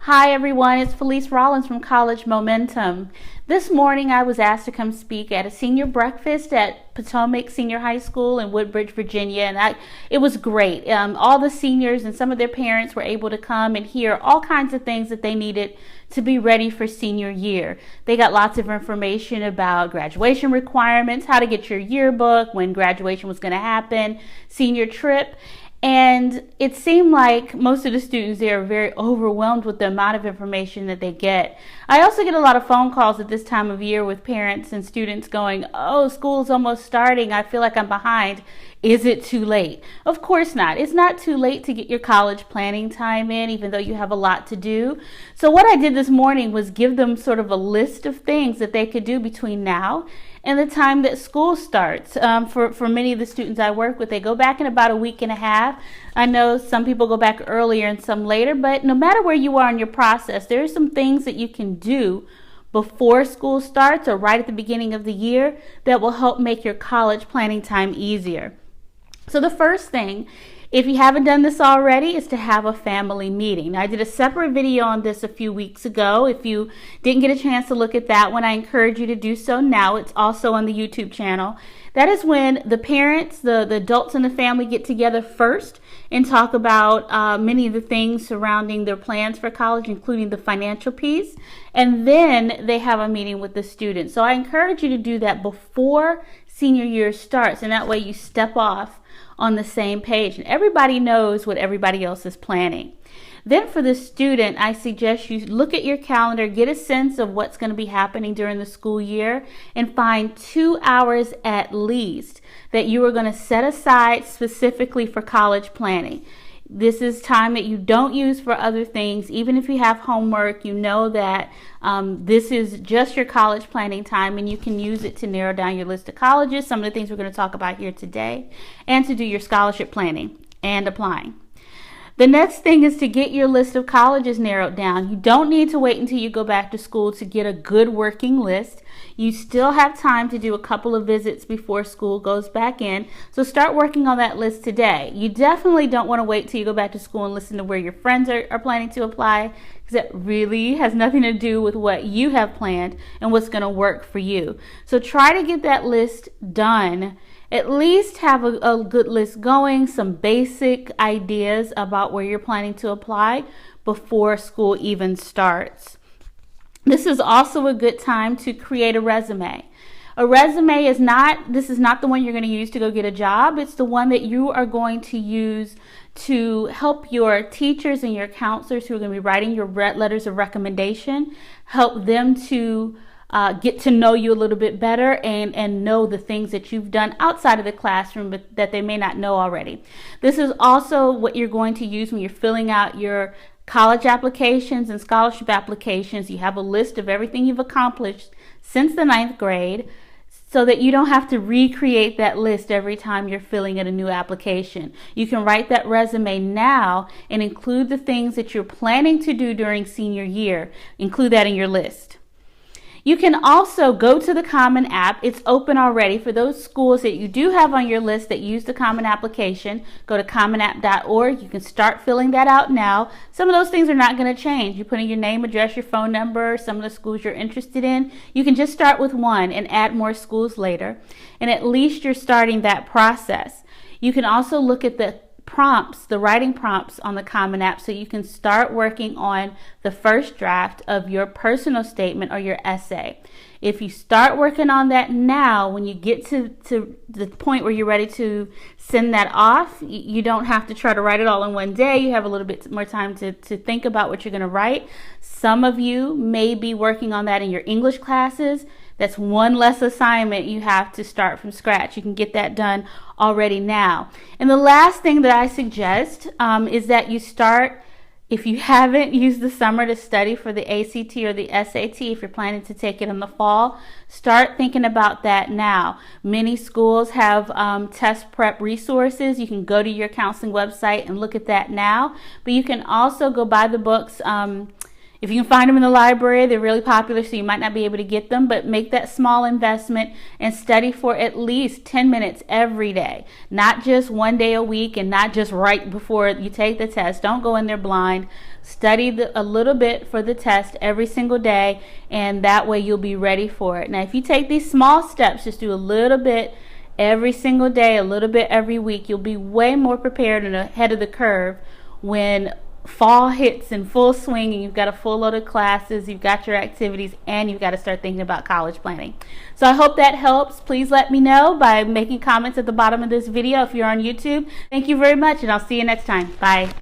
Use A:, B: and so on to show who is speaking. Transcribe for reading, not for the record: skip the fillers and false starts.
A: Hi everyone, it's Felice Rollins from College Momentum. This morning I was asked to come speak at a senior breakfast at Potomac Senior High School in Woodbridge, Virginia, and it was great. All the seniors and some of their parents were able to come and hear all kinds of things that they needed to be ready for senior year. They got lots of information about graduation requirements, how to get your yearbook, when graduation was going to happen, senior trip. And it seemed like most of the students there are very overwhelmed with the amount of information that they get. I also get a lot of phone calls at this time of year with parents and students going, "Oh, school's almost starting. I feel like I'm behind. Is it too late?" Of course not. It's not too late to get your college planning time in, even though you have a lot to do. So what I did this morning was give them sort of a list of things that they could do between now and the time that school starts. For many of the students I work with, they go back in about a week and a half. I know some people go back earlier and some later, but no matter where you are in your process, there are some things that you can do before school starts or right at the beginning of the year that will help make your college planning time easier. So the first thing, if you haven't done this already, is to have a family meeting. Now, I did a separate video on this a few weeks ago. If you didn't get a chance to look at that one, I encourage you to do so now. It's also on the YouTube channel. That is when the parents, the adults in the family get together first and talk about many of the things surrounding their plans for college, including the financial piece. And then they have a meeting with the students. So I encourage you to do that before senior year starts, and that way you step off on the same page and everybody knows what everybody else is planning. Then for the student, I suggest you look at your calendar, get a sense of what's going to be happening during the school year, and find 2 hours at least that you are going to set aside specifically for college planning. This is time that you don't use for other things. Even if you have homework, you know that this is just your college planning time, and you can use it to narrow down your list of colleges, some of the things we're going to talk about here today, and to do your scholarship planning and applying. The next thing is to get your list of colleges narrowed down. You don't need to wait until you go back to school to get a good working list. You still have time to do a couple of visits before school goes back in. So start working on that list today. You definitely don't want to wait till you go back to school and listen to where your friends are planning to apply, because that really has nothing to do with what you have planned and what's going to work for you. So try to get that list done. At least have a good list going, some basic ideas about where you're planning to apply before school even starts. This is also a good time to create a resume. A resume is not the one you're going to use to go get a job. It's the one that you are going to use to help your teachers and your counselors who are going to be writing your letters of recommendation, help them to get to know you a little bit better and know the things that you've done outside of the classroom but that they may not know already. This is also what you're going to use when you're filling out your college applications and scholarship applications. You have a list of everything you've accomplished since the 9th grade so that you don't have to recreate that list every time you're filling out a new application. You can write that resume now and include the things that you're planning to do during senior year. Include that in your list. You can also go to the Common App. It's open already for those schools that you do have on your list that use the Common application. Go to commonapp.org. You can start filling that out now. Some of those things are not going to change. You put in your name, address, your phone number, some of the schools you're interested in. You can just start with one and add more schools later. And at least you're starting that process. You can also look at the prompts, the writing prompts on the Common App, so you can start working on the first draft of your personal statement or your essay. If you start working on that now, when you get to the point where you're ready to send that off, you don't have to try to write it all in one day. You have a little bit more time to think about what you're going to write. Some of you may be working on that in your English classes. That's one less assignment you have to start from scratch. You can get that done already now. And the last thing that I suggest is that you start, if you haven't used the summer to study for the ACT or the SAT, if you're planning to take it in the fall, start thinking about that now. Many schools have test prep resources. You can go to your counseling website and look at that now, but you can also go buy the books If you can find them in the library, they're really popular, so you might not be able to get them, but make that small investment and study for at least 10 minutes every day. Not just one day a week and not just right before you take the test. Don't go in there blind. Study a little bit for the test every single day, and that way you'll be ready for it. Now, if you take these small steps, just do a little bit every single day, a little bit every week, you'll be way more prepared and ahead of the curve when fall hits in full swing and you've got a full load of classes, you've got your activities, and you've got to start thinking about college planning. So I hope that helps. Please let me know by making comments at the bottom of this video if you're on YouTube. Thank you very much, and I'll see you next time. Bye.